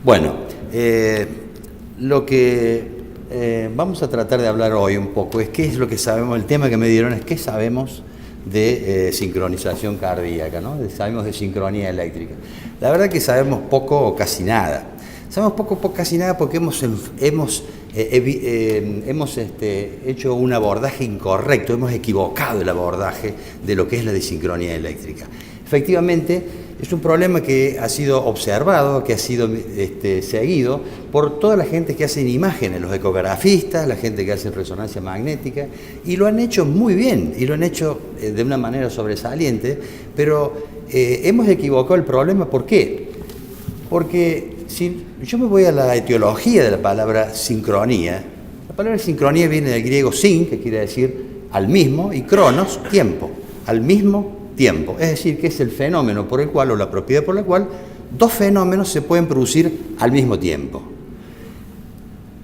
Bueno, lo que vamos a tratar de hablar hoy un poco es qué es lo que sabemos, el tema que me dieron es qué sabemos de sincronización cardíaca, ¿no? Sabemos de sincronía eléctrica. La verdad que sabemos poco o casi nada. Sabemos poco o casi nada porque hemos hecho un abordaje incorrecto, hemos equivocado el abordaje de lo que es la desincronía eléctrica. Efectivamente, es un problema que ha sido observado, que ha sido seguido por toda la gente que hace imágenes, los ecografistas, la gente que hace resonancia magnética, y lo han hecho muy bien, y lo han hecho de una manera sobresaliente, pero hemos equivocado el problema. ¿Por qué? Porque si yo me voy a la etiología de la palabra sincronía, la palabra sincronía viene del griego sin, que quiere decir al mismo, y cronos, tiempo, al mismo tiempo, es decir, que es el fenómeno por el cual, o la propiedad por la cual, dos fenómenos se pueden producir al mismo tiempo.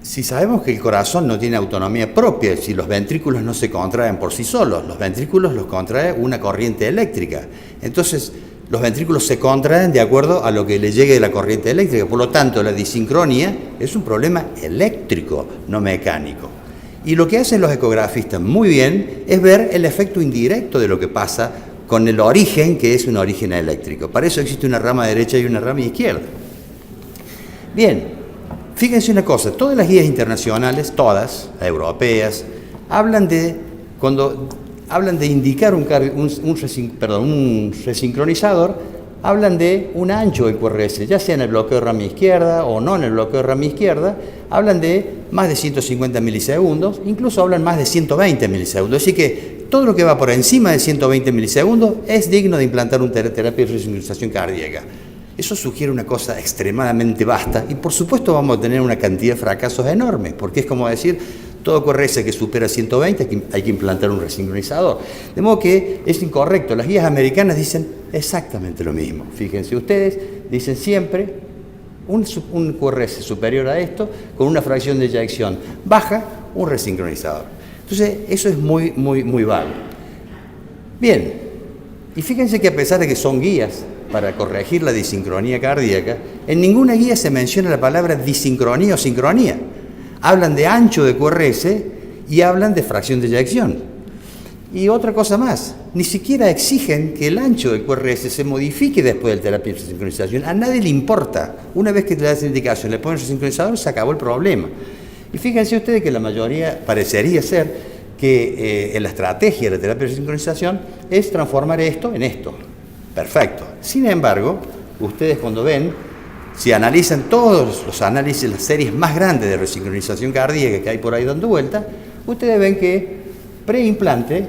Si sabemos que el corazón no tiene autonomía propia, si los ventrículos no se contraen por sí solos, los ventrículos los contrae una corriente eléctrica. Entonces, los ventrículos se contraen de acuerdo a lo que le llegue de la corriente eléctrica. Por lo tanto, la disincronía es un problema eléctrico, no mecánico. Y lo que hacen los ecografistas muy bien es ver el efecto indirecto de lo que pasa con el origen, que es un origen eléctrico. Para eso existe una rama derecha y una rama izquierda. Bien, fíjense una cosa, todas las guías internacionales, todas, europeas, hablan de, cuando hablan de indicar un resincronizador, hablan de un ancho de QRS, ya sea en el bloqueo de rama izquierda o no en el bloqueo de rama izquierda, hablan de más de 150 milisegundos, incluso hablan más de 120 milisegundos, así que todo lo que va por encima de 120 milisegundos es digno de implantar una terapia de resincronización cardíaca. Eso sugiere una cosa extremadamente vasta y por supuesto vamos a tener una cantidad de fracasos enormes, porque es como decir, todo QRS que supera 120 hay que implantar un resincronizador. De modo que es incorrecto. Las guías americanas dicen exactamente lo mismo. Fíjense ustedes, dicen siempre un QRS superior a esto, con una fracción de eyección baja, un resincronizador. Entonces, eso es muy vago. Bien, y fíjense que a pesar de que son guías para corregir la disincronía cardíaca, en ninguna guía se menciona la palabra disincronía o sincronía. Hablan de ancho de QRS y hablan de fracción de eyección. Y otra cosa más, ni siquiera exigen que el ancho de QRS se modifique después de la terapia de sincronización. A nadie le importa. Una vez que le das indicación, le pones el sincronizador, se acabó el problema. Y fíjense ustedes que la mayoría parecería ser que la estrategia de la terapia de sincronización es transformar esto en esto. Perfecto. Sin embargo, ustedes cuando ven, si analizan todos los análisis, las series más grandes de resincronización cardíaca que hay por ahí dando vuelta, ustedes ven que preimplante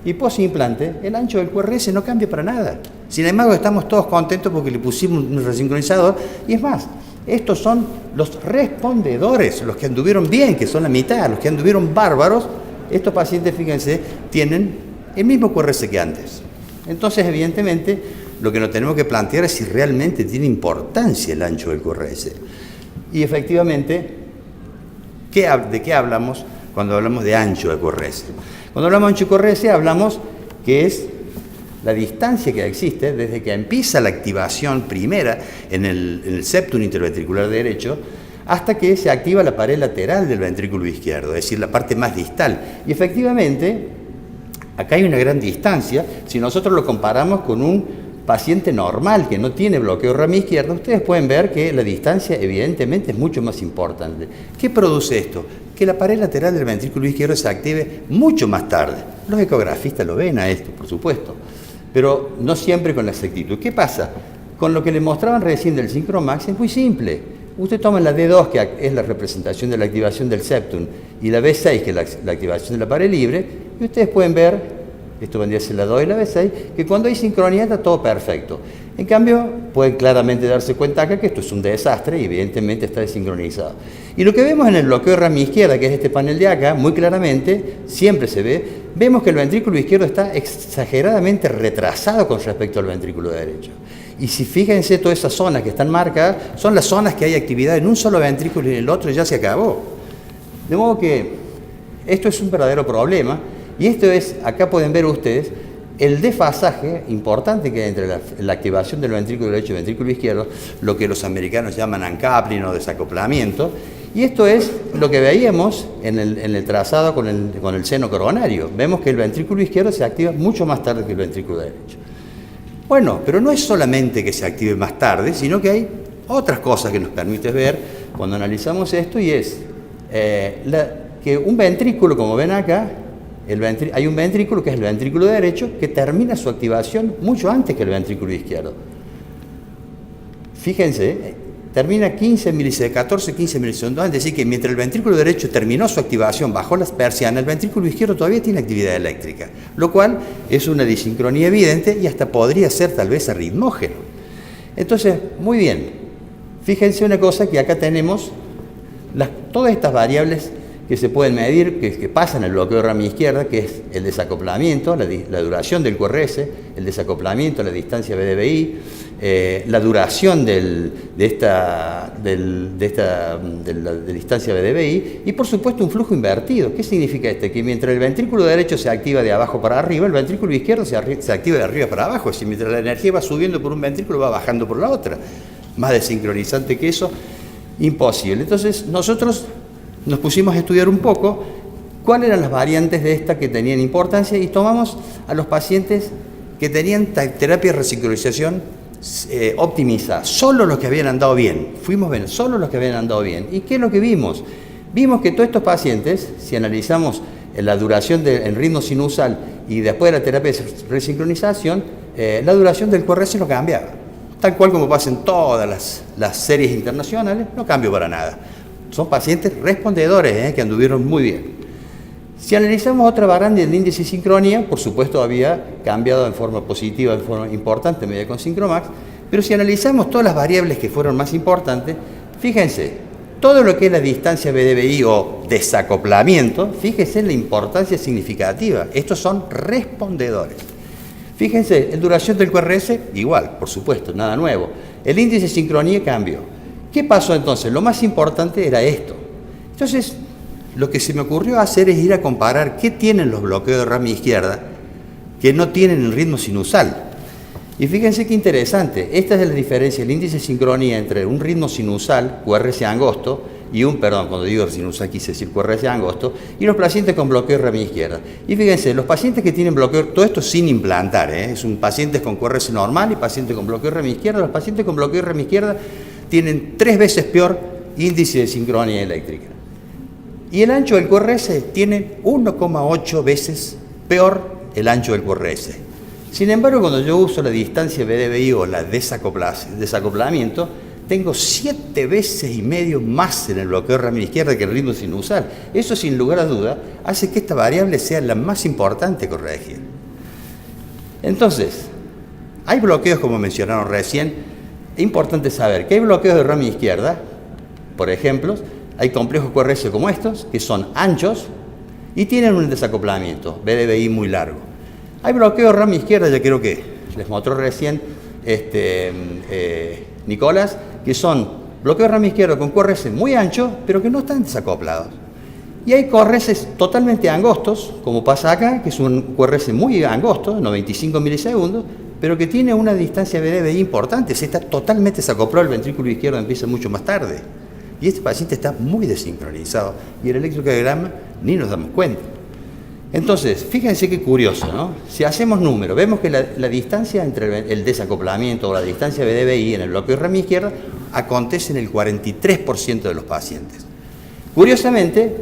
y posimplante el ancho del QRS no cambia para nada. Sin embargo, estamos todos contentos porque le pusimos un resincronizador y es más, estos son los respondedores, los que anduvieron bien, que son la mitad, los que anduvieron bárbaros. Estos pacientes, fíjense, tienen el mismo QRS que antes. Entonces, evidentemente, lo que nos tenemos que plantear es si realmente tiene importancia el ancho del QRS. Y efectivamente, ¿de qué hablamos cuando hablamos de ancho de QRS? Cuando hablamos de ancho de QRS, hablamos que es la distancia que existe desde que empieza la activación primera en el septum interventricular derecho hasta que se activa la pared lateral del ventrículo izquierdo, es decir, la parte más distal. Y efectivamente, acá hay una gran distancia. Si nosotros lo comparamos con un paciente normal que no tiene bloqueo de rama izquierda, ustedes pueden ver que la distancia evidentemente es mucho más importante. ¿Qué produce esto? Que la pared lateral del ventrículo izquierdo se active mucho más tarde. Los ecografistas lo ven a esto, por supuesto, pero no siempre con la exactitud. ¿Qué pasa? Con lo que les mostraban recién del SyncroMax es muy simple. Usted toma la D2, que es la representación de la activación del septum, y la B6, que es la activación de la pared libre, y ustedes pueden ver, esto vendría a ser la 2 y la B6, que cuando hay sincronía está todo perfecto. En cambio, pueden claramente darse cuenta acá que esto es un desastre y evidentemente está desincronizado. Y lo que vemos en el bloqueo de rama izquierda, que es este panel de acá, muy claramente, siempre se ve, vemos que el ventrículo izquierdo está exageradamente retrasado con respecto al ventrículo derecho. Y si fíjense, todas esas zonas que están marcadas son las zonas que hay actividad en un solo ventrículo y en el otro ya se acabó. De modo que esto es un verdadero problema. Y esto es, acá pueden ver ustedes, el desfasaje importante que hay entre la activación del ventrículo derecho y el ventrículo izquierdo, lo que los americanos llaman uncoupling o desacoplamiento, y esto es lo que veíamos en el trazado con el seno coronario. Vemos que el ventrículo izquierdo se activa mucho más tarde que el ventrículo derecho. Bueno, pero no es solamente que se active más tarde, sino que hay otras cosas que nos permite ver cuando analizamos esto, y es que un ventrículo, como ven acá, hay un ventrículo que es el ventrículo derecho que termina su activación mucho antes que el ventrículo izquierdo. Fíjense, termina 14, 15 milisegundos antes, es decir, que mientras el ventrículo derecho terminó su activación bajo las persianas, el ventrículo izquierdo todavía tiene actividad eléctrica, lo cual es una disincronía evidente y hasta podría ser tal vez arritmógeno. Entonces, muy bien, fíjense una cosa, que acá tenemos todas estas variables que se pueden medir, que pasan el bloqueo de rama izquierda, que es el desacoplamiento, la duración del QRS, el desacoplamiento, la distancia BDBI, la duración de la distancia BDBI, y por supuesto un flujo invertido. ¿Qué significa esto? Que mientras el ventrículo derecho se activa de abajo para arriba, el ventrículo izquierdo se activa de arriba para abajo. Es decir, mientras la energía va subiendo por un ventrículo, va bajando por la otra. Más desincronizante que eso, imposible. Entonces nosotros nos pusimos a estudiar un poco cuáles eran las variantes de esta que tenían importancia, y tomamos a los pacientes que tenían terapia de resincronización optimizada, solo los que habían andado bien. Fuimos bien, solo los que habían andado bien. ¿Y qué es lo que vimos? Vimos que todos estos pacientes, si analizamos la duración del ritmo sinusal y después de la terapia de resincronización, la duración del QRS no cambiaba. Tal cual como pasa en todas las series internacionales, no cambió para nada. Son pacientes respondedores, que anduvieron muy bien. Si analizamos otra variante del índice de sincronía, por supuesto había cambiado en forma positiva, en forma importante, medida con Syncromax, pero si analizamos todas las variables que fueron más importantes, fíjense, todo lo que es la distancia BDBI o desacoplamiento, fíjense en la importancia significativa. Estos son respondedores. Fíjense, la duración del QRS, igual, por supuesto, nada nuevo. El índice de sincronía cambió. ¿Qué pasó entonces? Lo más importante era esto. Entonces, lo que se me ocurrió hacer es ir a comparar qué tienen los bloqueos de rama izquierda que no tienen el ritmo sinusal. Y fíjense qué interesante. Esta es la diferencia, el índice de sincronía entre un ritmo sinusal, QRS angosto, y cuando digo sinusal quise decir QRS angosto, y los pacientes con bloqueo de rama izquierda. Y fíjense, los pacientes que tienen bloqueo, todo esto sin implantar, son pacientes con QRS normal y pacientes con bloqueo de rama izquierda. Los pacientes con bloqueo de rama izquierda tienen 3 veces peor índice de sincronía eléctrica. Y el ancho del QRS tiene 1,8 veces peor el ancho del QRS. Sin embargo, cuando yo uso la distancia BDBI o la desacoplamiento, tengo 7 veces y medio más en el bloqueo de rama izquierda que el ritmo sinusal. Eso, sin lugar a duda, hace que esta variable sea la más importante a corregir. Entonces, hay bloqueos, como mencionaron recién. Es importante saber que hay bloqueos de rama izquierda, por ejemplo, hay complejos QRS como estos, que son anchos y tienen un desacoplamiento, BDBI muy largo. Hay bloqueos de rama izquierda, ya creo que les mostró recién Nicolás, que son bloqueos de rama izquierda con QRS muy anchos, pero que no están desacoplados. Y hay QRS totalmente angostos, como pasa acá, que es un QRS muy angosto, 95 milisegundos, pero que tiene una distancia BDBI importante, se está totalmente desacoplado, el ventrículo izquierdo empieza mucho más tarde. Y este paciente está muy desincronizado, y el electrocardiograma ni nos damos cuenta. Entonces, fíjense qué curioso, ¿no? Si hacemos números, vemos que la distancia entre el desacoplamiento o la distancia BDBI en el bloqueo de rama izquierda acontece en el 43% de los pacientes. Curiosamente,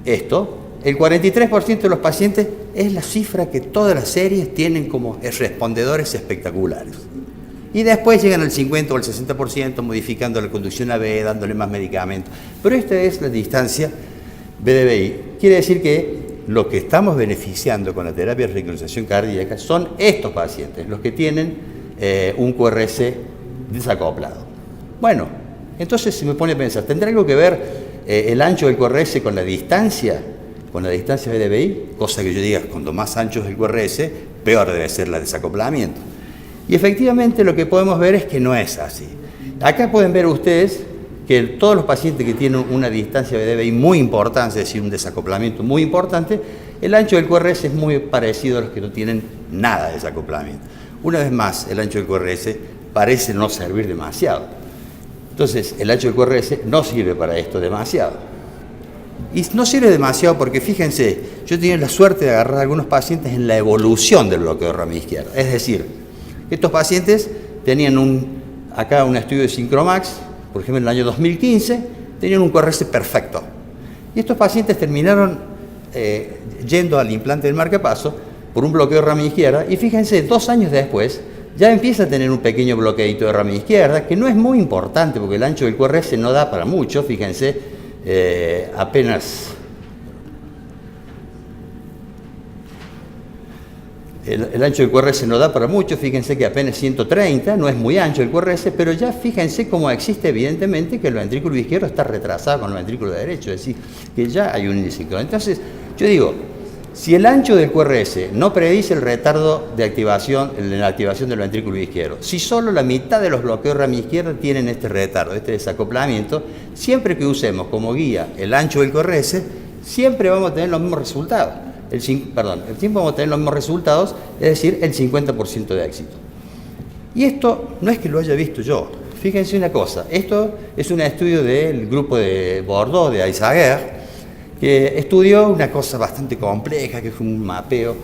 el 43% de los pacientes es la cifra que todas las series tienen como respondedores espectaculares. Y después llegan al 50 o al 60% modificando la conducción AB, dándole más medicamentos. Pero esta es la distancia BDBI. Quiere decir que lo que estamos beneficiando con la terapia de resincronización cardíaca son estos pacientes, los que tienen un QRS desacoplado. Bueno, entonces se me pone a pensar, ¿tendrá algo que ver el ancho del QRS con la distancia BDBI? Cosa que yo diga, cuanto más ancho es el QRS, peor debe ser el desacoplamiento. Y efectivamente lo que podemos ver es que no es así. Acá pueden ver ustedes que todos los pacientes que tienen una distancia BDBI muy importante, es decir, un desacoplamiento muy importante, el ancho del QRS es muy parecido a los que no tienen nada de desacoplamiento. Una vez más, el ancho del QRS parece no servir demasiado. Entonces, el ancho del QRS no sirve para esto demasiado. Y no sirve demasiado porque, fíjense, yo he tenido la suerte de agarrar a algunos pacientes en la evolución del bloqueo de rama izquierda. Es decir, estos pacientes tenían acá un estudio de Syncromax, por ejemplo, en el año 2015, tenían un QRS perfecto. Y estos pacientes terminaron yendo al implante del marcapaso por un bloqueo de rama izquierda, y fíjense, 2 años después, ya empieza a tener un pequeño bloqueito de rama izquierda, que no es muy importante porque el ancho del QRS no da para mucho, fíjense, apenas el ancho del QRS no da para mucho, fíjense que apenas 130, no es muy ancho el QRS, pero ya fíjense cómo existe evidentemente que el ventrículo izquierdo está retrasado con el ventrículo derecho, es decir, que ya hay un índice. Entonces, yo digo, si el ancho del QRS no predice el retardo de activación, en la activación del ventrículo izquierdo, si solo la mitad de los bloqueos de rama izquierda tienen este retardo, este desacoplamiento, siempre que usemos como guía el ancho del QRS, siempre vamos a tener los mismos resultados. Siempre vamos a tener los mismos resultados, es decir, el 50% de éxito. Y esto no es que lo haya visto yo. Fíjense una cosa, esto es un estudio del grupo de Bordeaux, de Aizaguer, que estudió una cosa bastante compleja, que fue un mapeo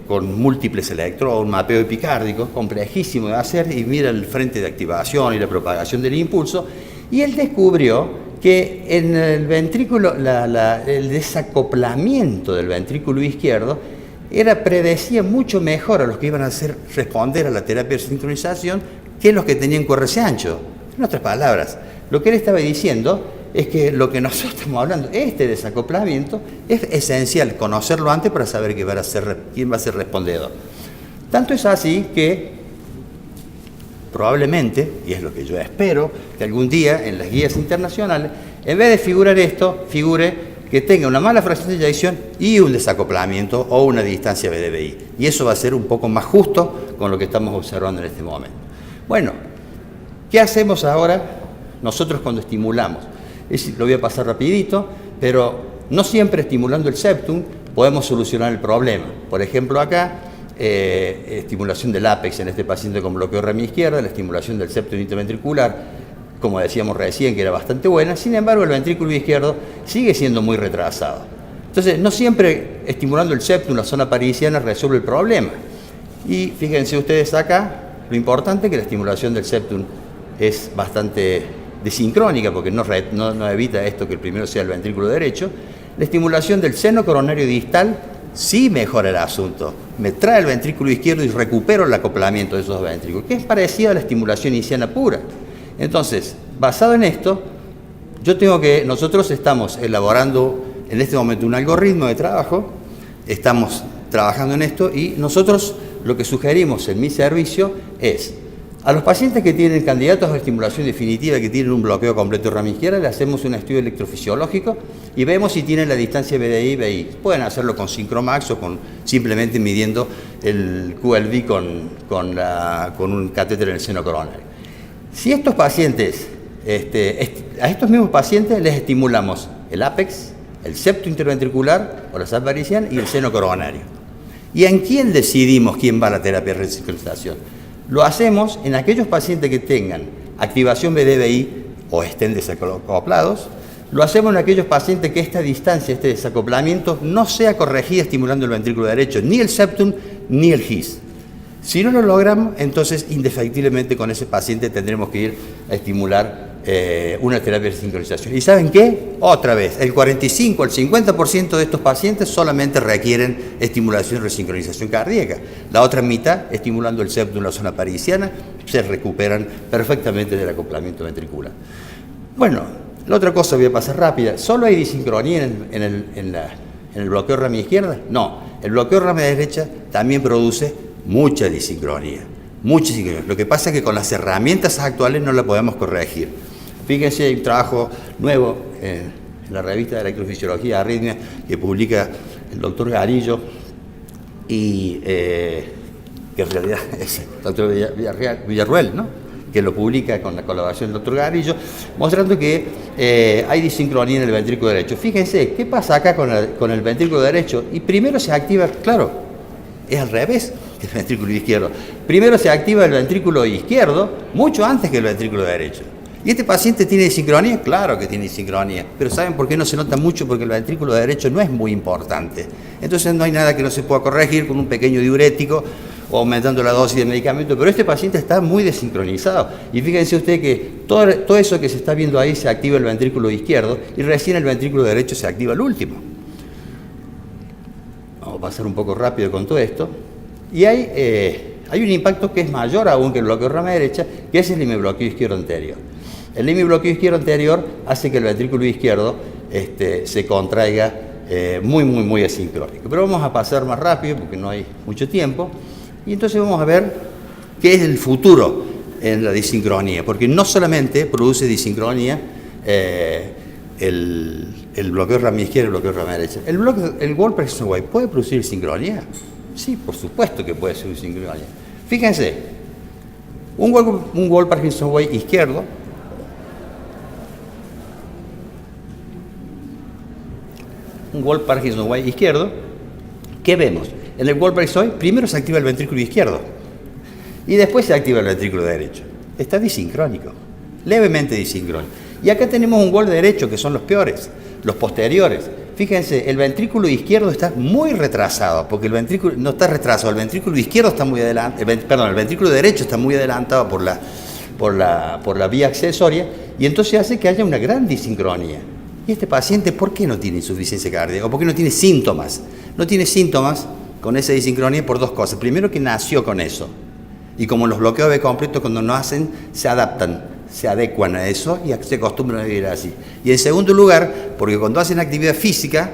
con múltiples electrodos, un mapeo epicárdico, complejísimo de hacer, y mira el frente de activación y la propagación del impulso, y él descubrió que en el ventrículo, el desacoplamiento del ventrículo izquierdo predecía mucho mejor a los que iban a responder a la terapia de sincronización que los que tenían QRS ancho. En otras palabras, lo que él estaba diciendo es que lo que nosotros estamos hablando, este desacoplamiento, es esencial conocerlo antes para saber quién va a ser respondedor. Tanto es así que probablemente, y es lo que yo espero, que algún día en las guías internacionales, en vez de figurar esto, figure que tenga una mala fracción de eyección y un desacoplamiento o una distancia BDBI. Y eso va a ser un poco más justo con lo que estamos observando en este momento. Bueno, ¿qué hacemos ahora nosotros cuando estimulamos? Lo voy a pasar rapidito, pero no siempre estimulando el septum podemos solucionar el problema. Por ejemplo, acá, estimulación del ápex en este paciente con bloqueo de rama izquierda, la estimulación del septum interventricular, como decíamos recién, que era bastante buena. Sin embargo, el ventrículo izquierdo sigue siendo muy retrasado. Entonces, no siempre estimulando el septum, la zona parisiana, resuelve el problema. Y fíjense ustedes acá, lo importante es que la estimulación del septum es bastante desincrónica, porque no evita esto que el primero sea el ventrículo derecho. La estimulación del seno coronario distal sí mejora el asunto. Me trae el ventrículo izquierdo y recupero el acoplamiento de esos dos ventrículos, que es parecido a la estimulación isquiana pura. Entonces, basado en esto, nosotros estamos elaborando en este momento un algoritmo de trabajo, estamos trabajando en esto, y nosotros lo que sugerimos en mi servicio es, a los pacientes que tienen candidatos a estimulación definitiva, que tienen un bloqueo completo de rama izquierda, le hacemos un estudio electrofisiológico y vemos si tienen la distancia BDI-BI. Pueden hacerlo con Syncromax o simplemente midiendo el QLV con un catéter en el seno coronario. Si estos pacientes, a estos mismos pacientes les estimulamos el ápex, el septo interventricular o la sala parisiana y el seno coronario. ¿Y en quién decidimos quién va a la terapia de resincronización? Lo hacemos en aquellos pacientes que tengan activación BDBI o estén desacoplados. Lo hacemos en aquellos pacientes que esta distancia, este desacoplamiento, no sea corregida estimulando el ventrículo derecho, ni el septum ni el GIS. Si no lo logramos, entonces indefectiblemente con ese paciente tendremos que ir a estimular una terapia de sincronización. ¿Y saben qué? Otra vez, el 45 al 50% de estos pacientes solamente requieren estimulación y resincronización cardíaca. La otra mitad, estimulando el septum en la zona parisiana, se recuperan perfectamente del acoplamiento ventricular. Bueno, la otra cosa voy a pasar rápida. ¿Solo hay disincronía en el bloqueo de rama izquierda? No, el bloqueo de rama derecha también produce mucha disincronía. Lo que pasa es que con las herramientas actuales no la podemos corregir. Fíjense, hay un trabajo nuevo en la revista de Electrofisiología de Arritmia que publica el doctor Garillo, y que en realidad es el doctor Villarruel, ¿no?, que lo publica con la colaboración del doctor Garillo, mostrando que hay disincronía en el ventrículo derecho. Fíjense, ¿qué pasa acá con el ventrículo derecho? Y primero se activa, claro, es al revés que el ventrículo izquierdo. Primero se activa el ventrículo izquierdo mucho antes que el ventrículo derecho. ¿Y este paciente tiene disincronía? Claro que tiene disincronía, pero ¿saben por qué no se nota mucho? Porque el ventrículo derecho no es muy importante. Entonces no hay nada que no se pueda corregir con un pequeño diurético o aumentando la dosis de medicamento, pero este paciente está muy desincronizado. Y fíjense usted que todo eso que se está viendo ahí se activa el ventrículo izquierdo y recién el ventrículo derecho se activa el último. Vamos a pasar un poco rápido con todo esto. Y hay un impacto que es mayor aún que el bloqueo de rama derecha, que es el hemibloqueo izquierdo anterior. El hemibloqueo izquierdo anterior hace que el ventrículo izquierdo se contraiga muy asincrónico. Pero vamos a pasar más rápido porque no hay mucho tiempo. Y entonces vamos a ver qué es el futuro en la disincronía, porque no solamente produce disincronía el bloqueo de rama izquierda y el bloqueo de rama derecha. ¿El Wolff-Parkinson-White puede producir sincronía? Sí, por supuesto que puede ser sincronía. Fíjense, un Wolff-Parkinson-White izquierdo izquierdo, ¿qué vemos? En el Wolff-Parkinson primero se activa el ventrículo izquierdo y después se activa el ventrículo derecho. Está disincrónico, levemente disincrónico. Y acá tenemos un Wolff derecho, que son los peores, los posteriores. Fíjense, el ventrículo izquierdo está muy retrasado, porque el ventrículo no está retrasado, el ventrículo izquierdo está muy adelantado, el ventrículo derecho está muy adelantado por la vía accesoria, y entonces hace que haya una gran disincronía. Y este paciente, ¿por qué no tiene insuficiencia cardíaca? ¿O por qué no tiene síntomas? No tiene síntomas con esa disincronía por dos cosas. Primero, que nació con eso. Y como los bloqueos de completo, cuando no hacen, se adaptan, se adecuan a eso y se acostumbran a vivir así. Y en segundo lugar, porque cuando hacen actividad física,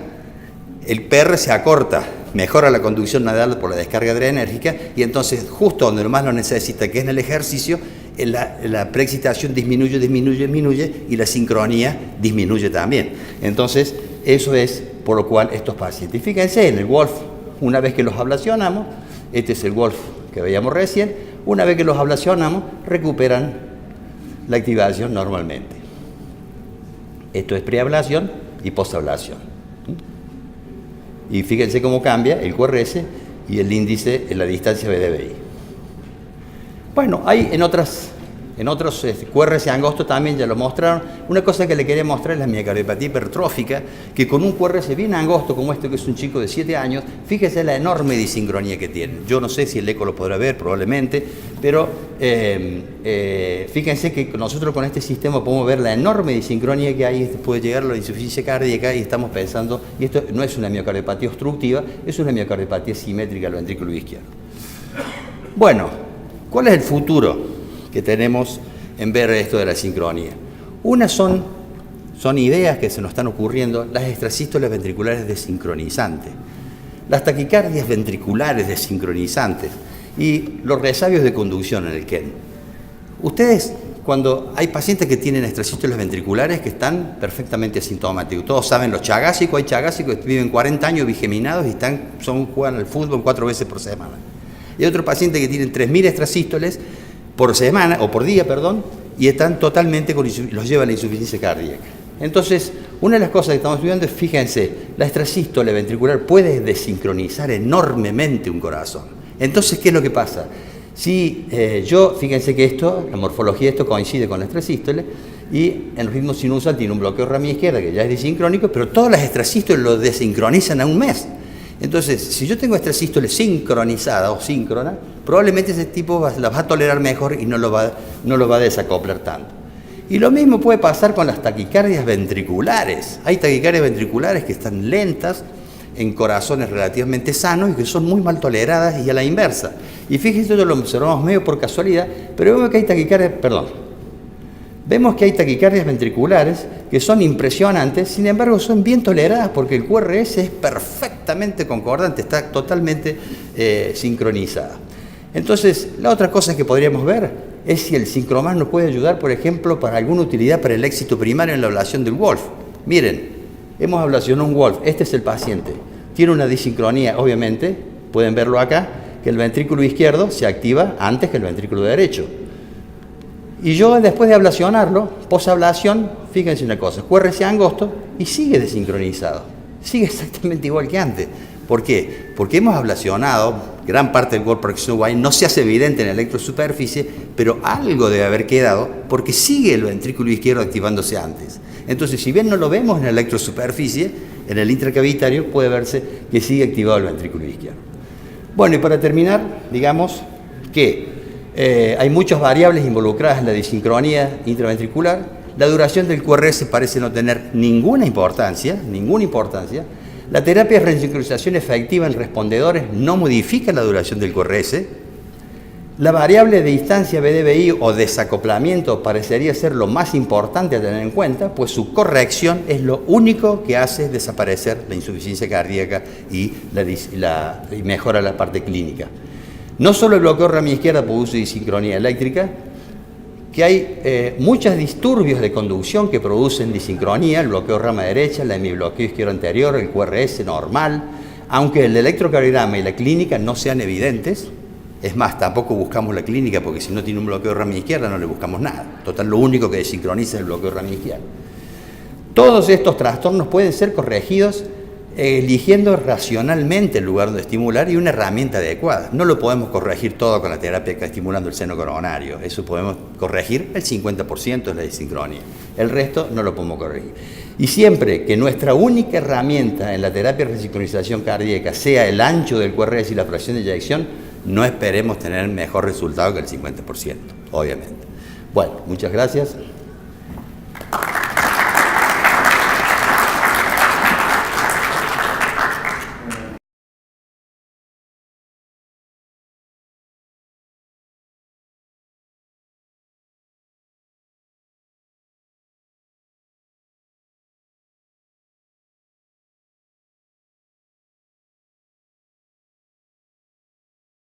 el PR se acorta, mejora la conducción nodal por la descarga adrenérgica, y entonces justo donde más lo necesita, que es en el ejercicio, la preexcitación disminuye y la sincronía disminuye también. Entonces, eso es por lo cual estos pacientes. Y fíjense, en el Wolff, una vez que los ablacionamos, este es el Wolff que veíamos recién, una vez que los ablacionamos, recuperan la activación normalmente. Esto es preablación y posablación. Y fíjense cómo cambia el QRS y el índice en la distancia BDBI. Bueno, hay en otros QRS angostos también ya lo mostraron. Una cosa que le quería mostrar es la miocardiopatía hipertrófica, que con un QRS bien angosto como este, que es un chico de 7 años, fíjese la enorme disincronía que tiene. Yo no sé si el eco lo podrá ver, probablemente, pero fíjense que nosotros con este sistema podemos ver la enorme disincronía que hay, puede llegar a la insuficiencia cardíaca, y estamos pensando, y esto no es una miocardiopatía obstructiva, es una miocardiopatía simétrica al ventrículo izquierdo. Bueno, ¿cuál es el futuro que tenemos en ver esto de la sincronía? Una son ideas que se nos están ocurriendo, las extrasístoles ventriculares desincronizantes, las taquicardias ventriculares desincronizantes y los resabios de conducción en el KEN. Ustedes, cuando hay pacientes que tienen extrasístoles ventriculares que están perfectamente asintomáticos, todos saben los chagásicos, hay chagásicos que viven 40 años bigeminados y juegan al fútbol 4 veces por semana. Y hay otro paciente que tienen 3.000 extrasístoles por semana, o por día, perdón, y están totalmente los lleva a la insuficiencia cardíaca. Entonces, una de las cosas que estamos estudiando es, fíjense, la extrasístole ventricular puede desincronizar enormemente un corazón. Entonces, ¿qué es lo que pasa? Si fíjense que la morfología de esto coincide con la extrasístole, y el ritmo sinusal tiene un bloqueo de rama izquierda que ya es disincrónico, pero todas las extrasístoles lo desincronizan a un mes. Entonces, si yo tengo extrasístole sincronizada o síncrona, probablemente ese tipo la va a tolerar mejor y no lo va a desacoplar tanto. Y lo mismo puede pasar con las taquicardias ventriculares. Hay taquicardias ventriculares que están lentas en corazones relativamente sanos y que son muy mal toleradas, y a la inversa. Y fíjense, esto lo observamos medio por casualidad, pero vemos que hay taquicardias ventriculares que son impresionantes, sin embargo son bien toleradas porque el QRS es perfectamente concordante, está totalmente sincronizada. Entonces, la otra cosa que podríamos ver es si el sincromas nos puede ayudar, por ejemplo, para alguna utilidad para el éxito primario en la ablación del Wolff. Miren, hemos ablacionado un Wolff, este es el paciente, tiene una disincronía, obviamente, pueden verlo acá, que el ventrículo izquierdo se activa antes que el ventrículo derecho. Y yo, después de ablacionarlo, posablación, fíjense una cosa, QRS angosto y sigue desincronizado, sigue exactamente igual que antes. ¿Por qué? Porque hemos ablacionado gran parte del Work Progression Wide no se hace evidente en la electrosuperficie, pero algo debe haber quedado porque sigue el ventrículo izquierdo activándose antes. Entonces, si bien no lo vemos en la electrosuperficie, en el intracavitario puede verse que sigue activado el ventrículo izquierdo. Bueno, y para terminar, digamos que hay muchas variables involucradas en la disincronía intraventricular. La duración del QRS parece no tener ninguna importancia. La terapia de resincronización efectiva en respondedores no modifica la duración del QRS. La variable de distancia BDBI o desacoplamiento parecería ser lo más importante a tener en cuenta, pues su corrección es lo único que hace desaparecer la insuficiencia cardíaca y mejora la parte clínica. No solo el bloqueo rama izquierda produce disincronía eléctrica, que hay muchos disturbios de conducción que producen disincronía, el bloqueo rama derecha, el hemibloqueo izquierdo anterior, el QRS normal, aunque el electrocardiograma y la clínica no sean evidentes. Es más, tampoco buscamos la clínica porque si no tiene un bloqueo rama izquierda no le buscamos nada. Total, lo único que desincroniza es el bloqueo rama izquierda. Todos estos trastornos pueden ser corregidos eligiendo racionalmente el lugar donde estimular y una herramienta adecuada. No lo podemos corregir todo con la terapia que está estimulando el seno coronario. Eso podemos corregir el 50% de la disincronía. El resto no lo podemos corregir. Y siempre que nuestra única herramienta en la terapia de resincronización cardíaca sea el ancho del QRS y la fracción de eyección, no esperemos tener mejor resultado que el 50%, obviamente. Bueno, muchas gracias.